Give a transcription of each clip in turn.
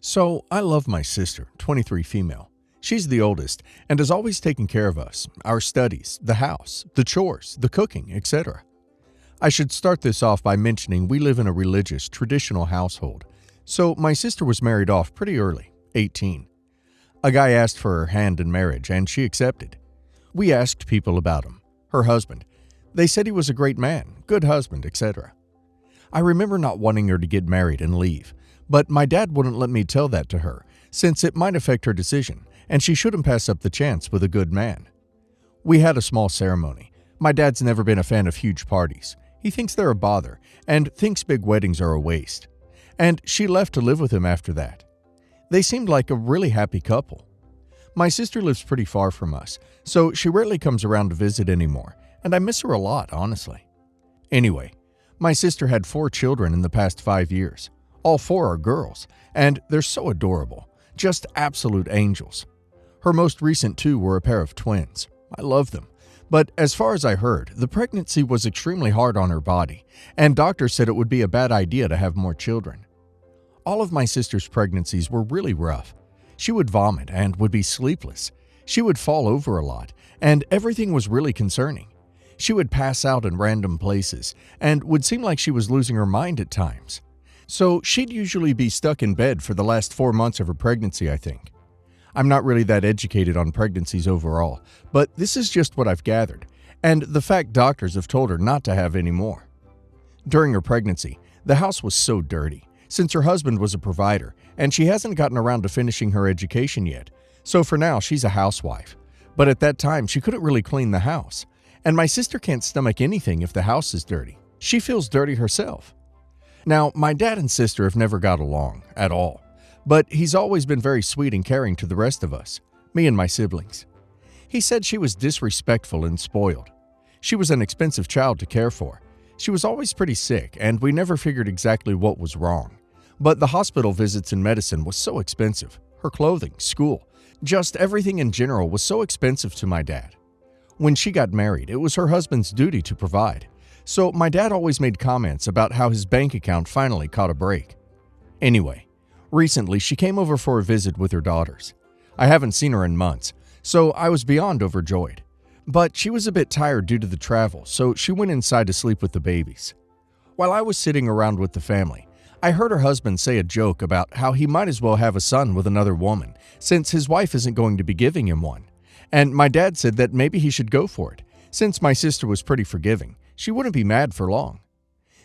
So, I love my sister, 23 female. She's the oldest and has always taken care of us, our studies, the house, the chores, the cooking, etc. I should start this off by mentioning we live in a religious, traditional household. So, my sister was married off pretty early, 18. A guy asked for her hand in marriage and she accepted. We asked people about him, her husband. They said he was a great man, good husband, etc. I remember not wanting her to get married and leave, but my dad wouldn't let me tell that to her, since it might affect her decision, and she shouldn't pass up the chance with a good man. We had a small ceremony. My dad's never been a fan of huge parties. He thinks they're a bother, and thinks big weddings are a waste. And she left to live with him after that. They seemed like a really happy couple. My sister lives pretty far from us, so she rarely comes around to visit anymore, and I miss her a lot, honestly. Anyway, my sister had 4 children in the past 5 years. All 4 are girls, and they're so adorable, just absolute angels. Her most recent 2 were a pair of twins. I love them. But as far as I heard, the pregnancy was extremely hard on her body, and doctors said it would be a bad idea to have more children. All of my sister's pregnancies were really rough. She would vomit and would be sleepless. She would fall over a lot, and everything was really concerning. She would pass out in random places, and would seem like she was losing her mind at times. So she'd usually be stuck in bed for the last 4 months of her pregnancy, I think. I'm not really that educated on pregnancies overall, but this is just what I've gathered, and the fact doctors have told her not to have any more. During her pregnancy, the house was so dirty, since her husband was a provider, and she hasn't gotten around to finishing her education yet, so for now she's a housewife. But at that time, she couldn't really clean the house, and my sister can't stomach anything if the house is dirty. She feels dirty herself. Now, my dad and sister have never got along, at all. But he's always been very sweet and caring to the rest of us, me and my siblings. He said she was disrespectful and spoiled. She was an expensive child to care for. She was always pretty sick, and we never figured exactly what was wrong. But the hospital visits and medicine was so expensive. Her clothing, school, just everything in general was so expensive to my dad. When she got married, it was her husband's duty to provide. So my dad always made comments about how his bank account finally caught a break. Anyway, recently she came over for a visit with her daughters. I haven't seen her in months, so I was beyond overjoyed. But she was a bit tired due to the travel, so she went inside to sleep with the babies. While I was sitting around with the family, I heard her husband say a joke about how he might as well have a son with another woman, since his wife isn't going to be giving him one. And my dad said that maybe he should go for it, since my sister was pretty forgiving. She wouldn't be mad for long.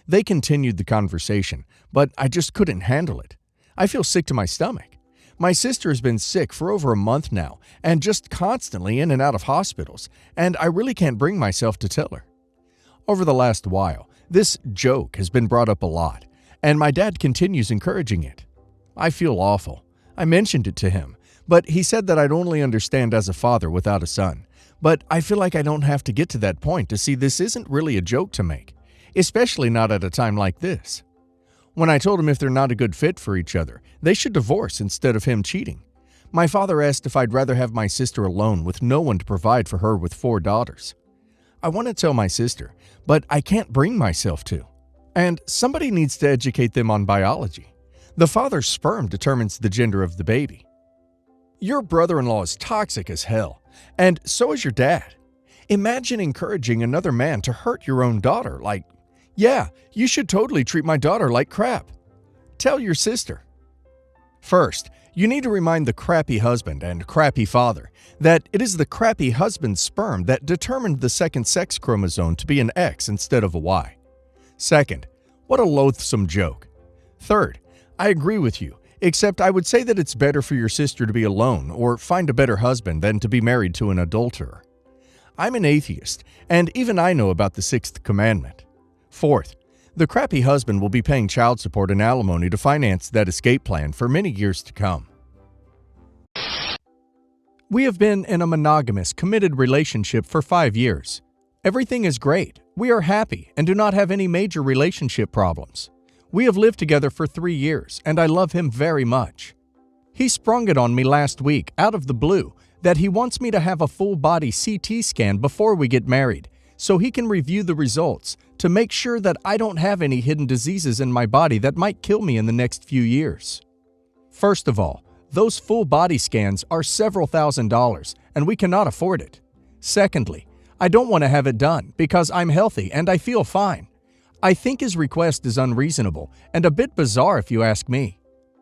They continued the conversation, but I just couldn't handle it. I feel sick to my stomach. My sister has been sick for over a month now, and just constantly in and out of hospitals, and I really can't bring myself to tell her. Over the last while, this joke has been brought up a lot, and my dad continues encouraging it. I feel awful. I mentioned it to him, but he said that I'd only understand as a father without a son. But I feel like I don't have to get to that point to see this isn't really a joke to make, especially not at a time like this. When I told him if they're not a good fit for each other, they should divorce instead of him cheating. My father asked if I'd rather have my sister alone with no one to provide for her with 4 daughters. I want to tell my sister, but I can't bring myself to. And somebody needs to educate them on biology. The father's sperm determines the gender of the baby. Your brother-in-law is toxic as hell, and so is your dad. Imagine encouraging another man to hurt your own daughter like, yeah, you should totally treat my daughter like crap. Tell your sister. First, you need to remind the crappy husband and crappy father that it is the crappy husband's sperm that determined the second sex chromosome to be an X instead of a Y. Second, what a loathsome joke. Third, I agree with you. Except I would say that it's better for your sister to be alone or find a better husband than to be married to an adulterer. I'm an atheist, and even I know about the 6th commandment. Fourth, the crappy husband will be paying child support and alimony to finance that escape plan for many years to come. We have been in a monogamous, committed relationship for 5 years. Everything is great. We are happy and do not have any major relationship problems. We have lived together for 3 years, and I love him very much. He sprung it on me last week, out of the blue, that he wants me to have a full-body CT scan before we get married, so he can review the results to make sure that I don't have any hidden diseases in my body that might kill me in the next few years. First of all, those full body scans are several $1,000s, and we cannot afford it. Secondly, I don't want to have it done because I'm healthy and I feel fine. I think his request is unreasonable and a bit bizarre if you ask me.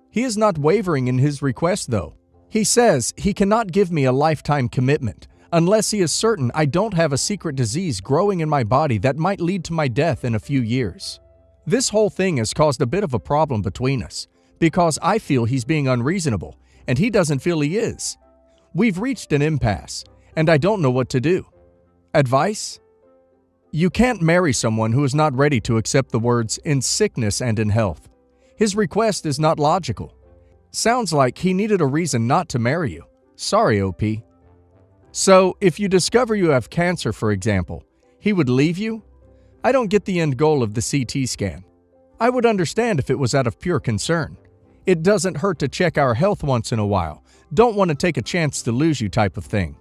He is not wavering in his request though. He says he cannot give me a lifetime commitment unless he is certain I don't have a secret disease growing in my body that might lead to my death in a few years. This whole thing has caused a bit of a problem between us because I feel he's being unreasonable and he doesn't feel he is. We've reached an impasse and I don't know what to do. Advice? You can't marry someone who is not ready to accept the words "in sickness and in health." His request is not logical. Sounds like he needed a reason not to marry you. Sorry, OP. So, if you discover you have cancer, for example, he would leave you? I don't get the end goal of the CT scan. I would understand if it was out of pure concern. It doesn't hurt to check our health once in a while. Don't want to take a chance to lose you type of thing.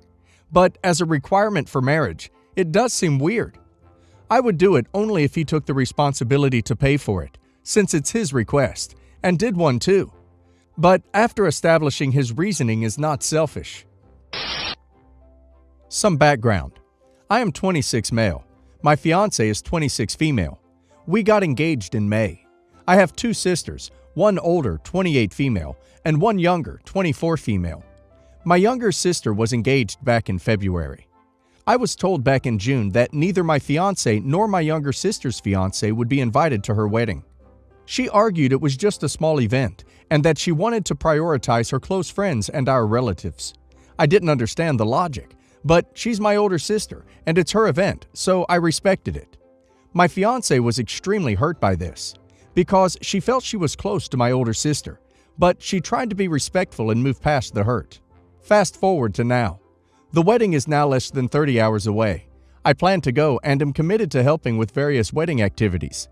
But as a requirement for marriage, it does seem weird. I would do it only if he took the responsibility to pay for it, since it's his request, and did one too. But after establishing his reasoning is not selfish. Some background. I am 26 male. My fiancé is 26 female. We got engaged in May. I have two sisters, one older, 28 female, and one younger, 24 female. My younger sister was engaged back in February. I was told back in June that neither my fiancé nor my younger sister's fiancé would be invited to her wedding. She argued it was just a small event and that she wanted to prioritize her close friends and our relatives. I didn't understand the logic, but she's my older sister and it's her event, so I respected it. My fiancé was extremely hurt by this because she felt she was close to my older sister, but she tried to be respectful and move past the hurt. Fast forward to now. The wedding is now less than 30 hours away. I plan to go and am committed to helping with various wedding activities.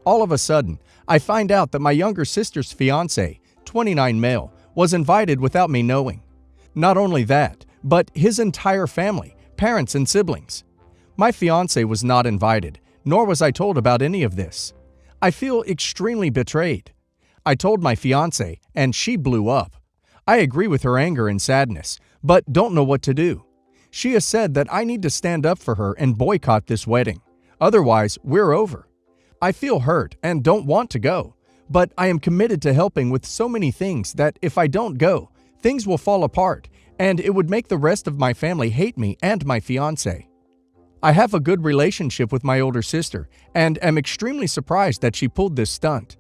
All of a sudden, I find out that my younger sister's fiancé, 29 male, was invited without me knowing. Not only that, but his entire family, parents and siblings. My fiancé was not invited, nor was I told about any of this. I feel extremely betrayed. I told my fiancé, and she blew up. I agree with her anger and sadness, but don't know what to do. She has said that I need to stand up for her and boycott this wedding. Otherwise, we're over. I feel hurt and don't want to go, but I am committed to helping with so many things that if I don't go, things will fall apart, and it would make the rest of my family hate me and my fiancé. I have a good relationship with my older sister and am extremely surprised that she pulled this stunt.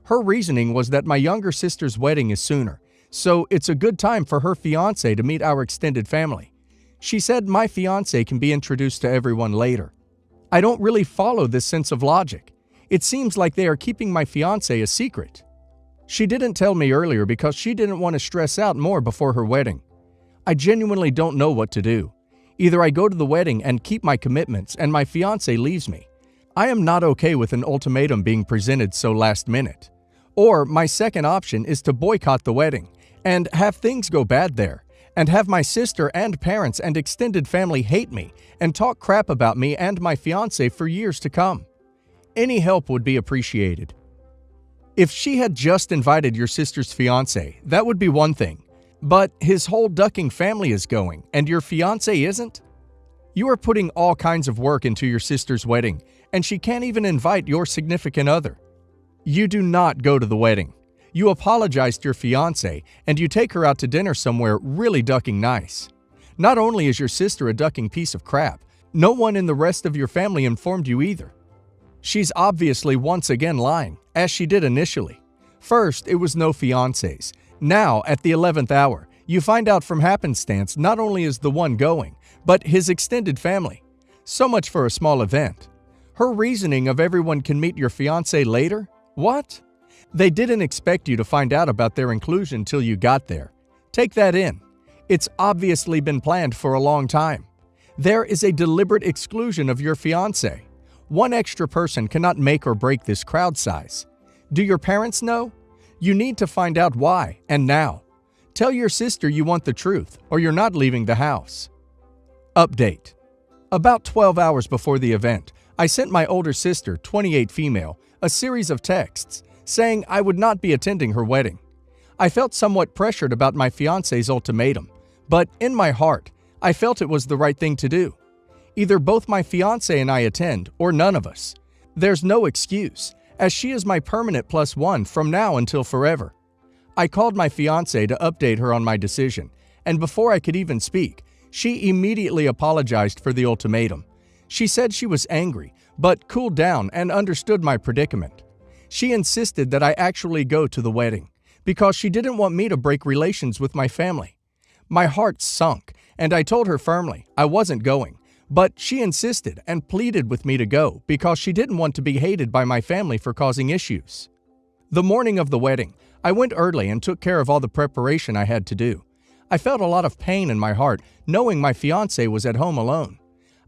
Her reasoning was that my younger sister's wedding is sooner, so it's a good time for her fiancé to meet our extended family. She said my fiancé can be introduced to everyone later. I don't really follow this sense of logic. It seems like they are keeping my fiancé a secret. She didn't tell me earlier because she didn't want to stress out more before her wedding. I genuinely don't know what to do. Either I go to the wedding and keep my commitments and my fiancé leaves me. I am not okay with an ultimatum being presented so last minute. Or my second option is to boycott the wedding and have things go bad there, and have my sister and parents and extended family hate me and talk crap about me and my fiancé for years to come. Any help would be appreciated. If she had just invited your sister's fiancé, that would be one thing. But his whole ducking family is going, and your fiancé isn't? You are putting all kinds of work into your sister's wedding, and she can't even invite your significant other. You do not go to the wedding. You apologize to your fiancé, and you take her out to dinner somewhere really ducking nice. Not only is your sister a ducking piece of crap, no one in the rest of your family informed you either. She's obviously once again lying, as she did initially. First, it was no fiancés. Now, at the 11th hour, you find out from happenstance not only is the one going, but his extended family. So much for a small event. Her reasoning of everyone can meet your fiancé later? What? They didn't expect you to find out about their inclusion till you got there. Take that in. It's obviously been planned for a long time. There is a deliberate exclusion of your fiancé. One extra person cannot make or break this crowd size. Do your parents know? You need to find out why, and now. Tell your sister you want the truth, or you're not leaving the house. Update. About 12 hours before the event, I sent my older sister, 28 female, a series of texts saying I would not be attending her wedding. I felt somewhat pressured about my fiancé's ultimatum, but in my heart, I felt it was the right thing to do. Either both my fiancé and I attend, or none of us. There's no excuse, as she is my permanent +1 from now until forever. I called my fiancé to update her on my decision, and before I could even speak, she immediately apologized for the ultimatum. She said she was angry, but cooled down and understood my predicament. She insisted that I actually go to the wedding, because she didn't want me to break relations with my family. My heart sunk, and I told her firmly I wasn't going, but she insisted and pleaded with me to go because she didn't want to be hated by my family for causing issues. The morning of the wedding, I went early and took care of all the preparation I had to do. I felt a lot of pain in my heart knowing my fiancé was at home alone.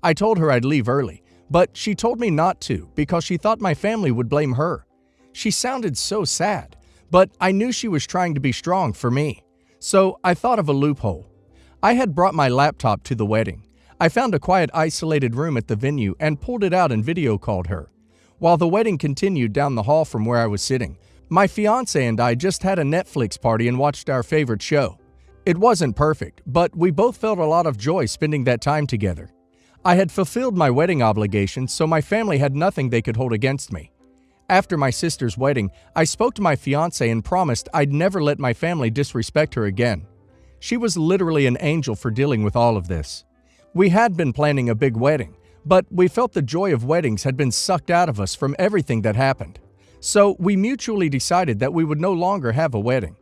I told her I'd leave early, but she told me not to because she thought my family would blame her. She sounded so sad, but I knew she was trying to be strong for me. So I thought of a loophole. I had brought my laptop to the wedding. I found a quiet, isolated room at the venue and pulled it out and video called her. While the wedding continued down the hall from where I was sitting, my fiancé and I just had a Netflix party and watched our favorite show. It wasn't perfect, but we both felt a lot of joy spending that time together. I had fulfilled my wedding obligations, so my family had nothing they could hold against me. After my sister's wedding, I spoke to my fiancé and promised I'd never let my family disrespect her again. She was literally an angel for dealing with all of this. We had been planning a big wedding, but we felt the joy of weddings had been sucked out of us from everything that happened. So we mutually decided that we would no longer have a wedding.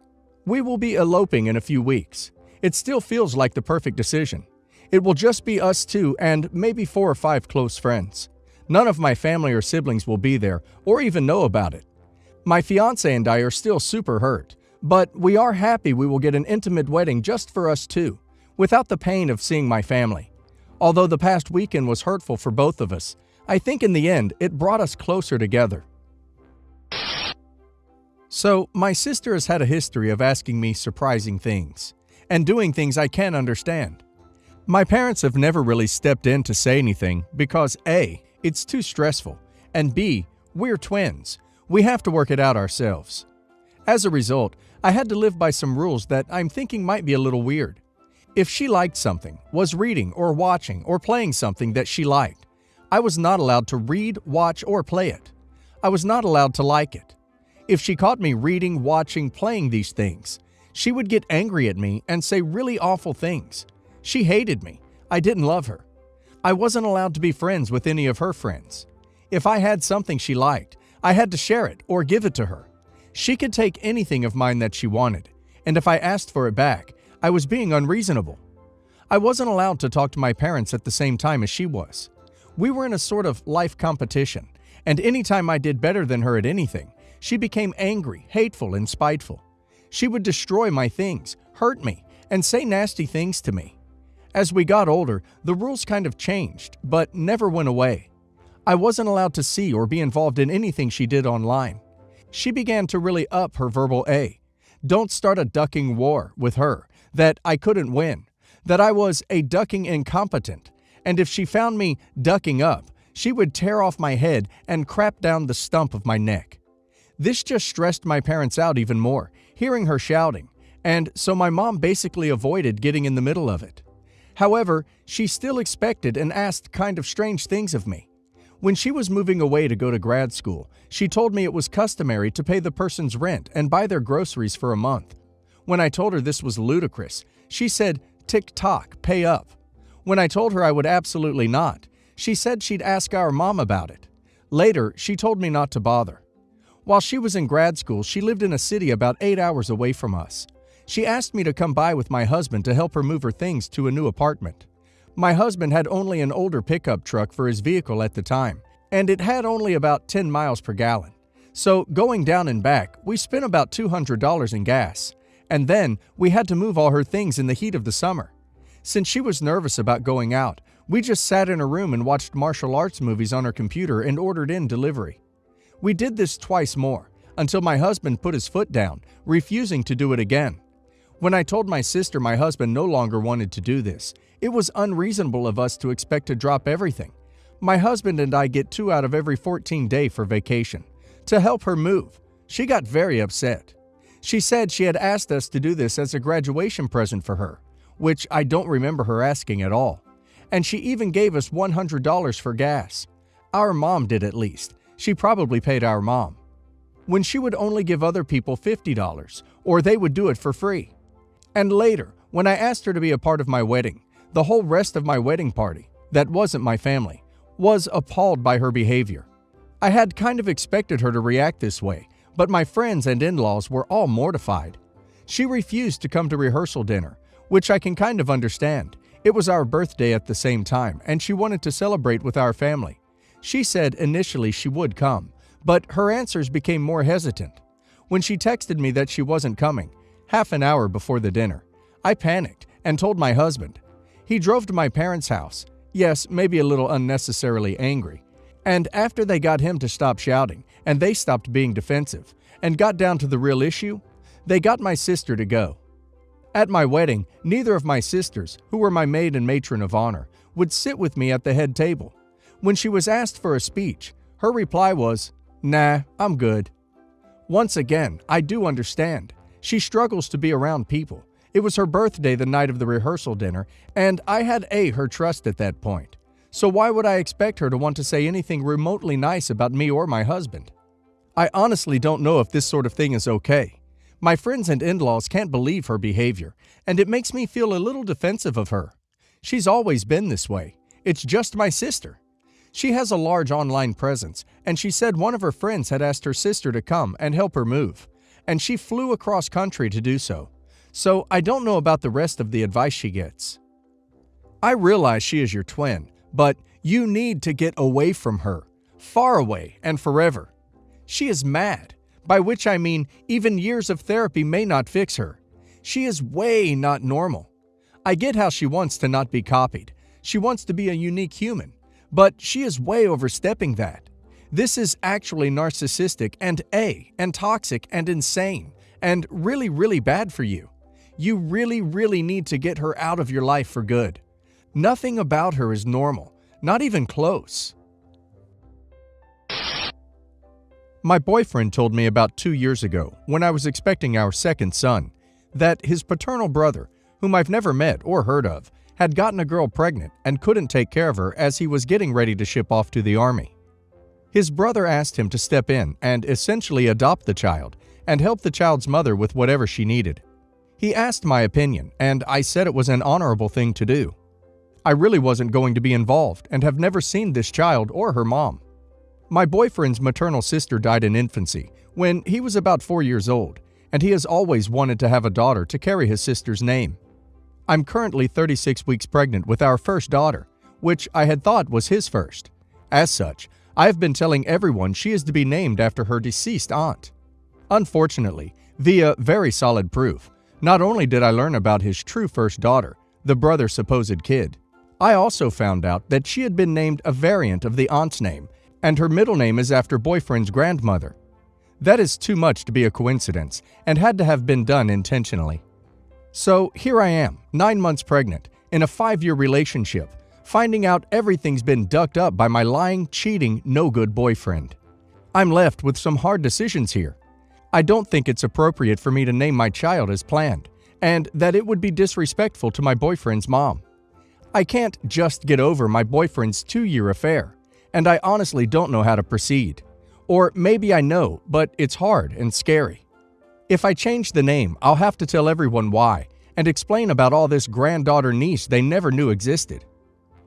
We will be eloping in a few weeks. It still feels like the perfect decision. It will just be us two and maybe 4 or 5 close friends. None of my family or siblings will be there or even know about it. My fiancé and I are still super hurt, but we are happy we will get an intimate wedding just for us two, without the pain of seeing my family. Although the past weekend was hurtful for both of us, I think in the end it brought us closer together. So, my sister has had a history of asking me surprising things, and doing things I can't understand. My parents have never really stepped in to say anything because A, it's too stressful, and B, we're twins. We have to work it out ourselves. As a result, I had to live by some rules that I'm thinking might be a little weird. If she liked something, was reading or watching or playing something that she liked, I was not allowed to read, watch, or play it. I was not allowed to like it. If she caught me reading, watching, playing these things, she would get angry at me and say really awful things. She hated me. I didn't love her. I wasn't allowed to be friends with any of her friends. If I had something she liked, I had to share it or give it to her. She could take anything of mine that she wanted, and if I asked for it back, I was being unreasonable. I wasn't allowed to talk to my parents at the same time as she was. We were in a sort of life competition, and anytime I did better than her at anything, she became angry, hateful, and spiteful. She would destroy my things, hurt me, and say nasty things to me. As we got older, the rules kind of changed, but never went away. I wasn't allowed to see or be involved in anything she did online. She began to really up her verbal A. Don't start a ducking war with her, that I couldn't win, that I was a ducking incompetent, and if she found me ducking up, she would tear off my head and crap down the stump of my neck. This just stressed my parents out even more, hearing her shouting, and so my mom basically avoided getting in the middle of it. However, she still expected and asked kind of strange things of me. When she was moving away to go to grad school, she told me it was customary to pay the person's rent and buy their groceries for a month. When I told her this was ludicrous, she said, "Tick-tock, pay up." When I told her I would absolutely not, she said she'd ask our mom about it. Later, she told me not to bother. While she was in grad school, she lived in a city about 8 hours away from us. She asked me to come by with my husband to help her move her things to a new apartment. My husband had only an older pickup truck for his vehicle at the time, and it had only about 10 miles per gallon. So going down and back, we spent about $200 in gas. And then we had to move all her things in the heat of the summer. Since she was nervous about going out, we just sat in her room and watched martial arts movies on her computer and ordered in delivery. We did this twice more, until my husband put his foot down, refusing to do it again. When I told my sister my husband no longer wanted to do this, it was unreasonable of us to expect to drop everything. My husband and I get 2 out of every 14 days for vacation. To help her move, she got very upset. She said she had asked us to do this as a graduation present for her, which I don't remember her asking at all. And she even gave us $100 for gas. Our mom did at least. She probably paid our mom. When she would only give other people $50, or they would do it for free. And later, when I asked her to be a part of my wedding, the whole rest of my wedding party, that wasn't my family, was appalled by her behavior. I had kind of expected her to react this way, but my friends and in-laws were all mortified. She refused to come to rehearsal dinner, which I can kind of understand. It was our birthday at the same time, and she wanted to celebrate with our family. She said initially she would come, but her answers became more hesitant. When she texted me that she wasn't coming, half an hour before the dinner, I panicked and told my husband. He drove to my parents' house, yes, maybe a little unnecessarily angry, and after they got him to stop shouting, and they stopped being defensive, and got down to the real issue, they got my sister to go. At my wedding, neither of my sisters, who were my maid and matron of honor, would sit with me at the head table. When she was asked for a speech, her reply was, "Nah, I'm good." Once again, I do understand. She struggles to be around people. It was her birthday the night of the rehearsal dinner, and I had her trust at that point. So why would I expect her to want to say anything remotely nice about me or my husband? I honestly don't know if this sort of thing is okay. My friends and in-laws can't believe her behavior, and it makes me feel a little defensive of her. She's always been this way. It's just my sister. She has a large online presence, and she said one of her friends had asked her sister to come and help her move, and she flew across country to do so. So I don't know about the rest of the advice she gets. I realize she is your twin, but you need to get away from her, far away and forever. She is mad, by which I mean even years of therapy may not fix her. She is way not normal. I get how she wants to not be copied. She wants to be a unique human, but she is way overstepping that. This is actually narcissistic and toxic and insane and really, really bad for you. You really, really need to get her out of your life for good. Nothing about her is normal, not even close. My boyfriend told me about 2 years ago, when I was expecting our second son, that his paternal brother, whom I've never met or heard of, had gotten a girl pregnant and couldn't take care of her as he was getting ready to ship off to the army. His brother asked him to step in and essentially adopt the child and help the child's mother with whatever she needed. He asked my opinion, and I said it was an honorable thing to do. I really wasn't going to be involved and have never seen this child or her mom. My boyfriend's maternal sister died in infancy when he was about 4 years old, and he has always wanted to have a daughter to carry his sister's name. I'm currently 36 weeks pregnant with our first daughter, which I had thought was his first. As such, I have been telling everyone she is to be named after her deceased aunt. Unfortunately, via very solid proof, not only did I learn about his true first daughter, the brother's supposed kid, I also found out that she had been named a variant of the aunt's name, and her middle name is after boyfriend's grandmother. That is too much to be a coincidence and had to have been done intentionally. So here I am, 9 months pregnant, in a 5-year relationship, finding out everything's been ducked up by my lying, cheating, no-good boyfriend. I'm left with some hard decisions here. I don't think it's appropriate for me to name my child as planned, and that it would be disrespectful to my boyfriend's mom. I can't just get over my boyfriend's 2-year affair, and I honestly don't know how to proceed. Or maybe I know, but it's hard and scary. If I change the name, I'll have to tell everyone why and explain about all this granddaughter niece they never knew existed.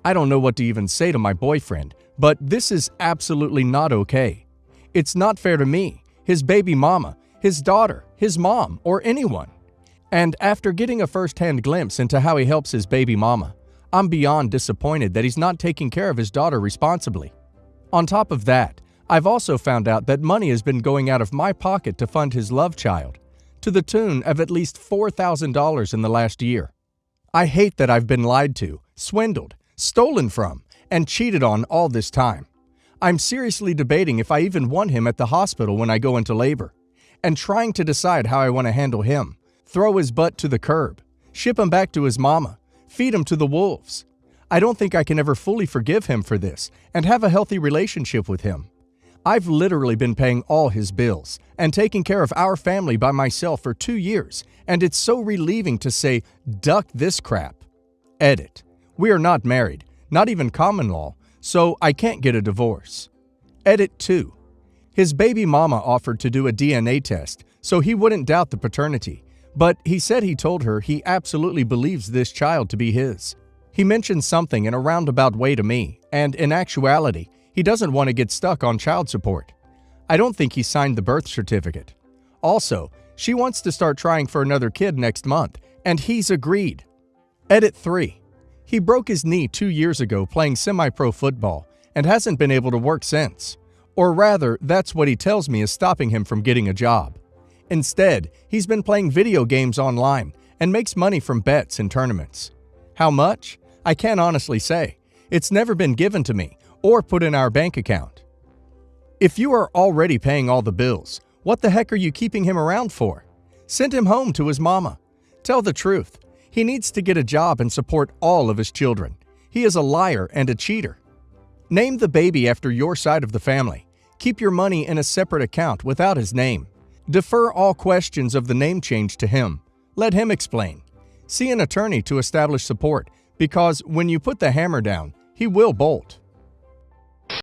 I don't know what to even say to my boyfriend, but this is absolutely not okay. It's not fair to me, his baby mama, his daughter, his mom, or anyone. And after getting a first-hand glimpse into how he helps his baby mama, I'm beyond disappointed that he's not taking care of his daughter responsibly. On top of that, I've also found out that money has been going out of my pocket to fund his love child, to the tune of at least $4,000 in the last year. I hate that I've been lied to, swindled, stolen from, and cheated on all this time. I'm seriously debating if I even want him at the hospital when I go into labor, and trying to decide how I want to handle him, throw his butt to the curb, ship him back to his mama, feed him to the wolves. I don't think I can ever fully forgive him for this and have a healthy relationship with him. I've literally been paying all his bills and taking care of our family by myself for 2 years, and it's so relieving to say, duck this crap. Edit. We are not married, not even common law, so I can't get a divorce. Edit 2. His baby mama offered to do a DNA test so he wouldn't doubt the paternity, but he said he told her he absolutely believes this child to be his. He mentioned something in a roundabout way to me, and in actuality, he doesn't want to get stuck on child support. I don't think he signed the birth certificate. Also, she wants to start trying for another kid next month, and he's agreed. Edit 3. He broke his knee 2 years ago playing semi-pro football and hasn't been able to work since. Or rather, that's what he tells me is stopping him from getting a job. Instead, he's been playing video games online and makes money from bets and tournaments. How much? I can't honestly say. It's never been given to me or put in our bank account. If you are already paying all the bills, what the heck are you keeping him around for? Send him home to his mama. Tell the truth. He needs to get a job and support all of his children. He is a liar and a cheater. Name the baby after your side of the family. Keep your money in a separate account without his name. Defer all questions of the name change to him. Let him explain. See an attorney to establish support, because when you put the hammer down, he will bolt.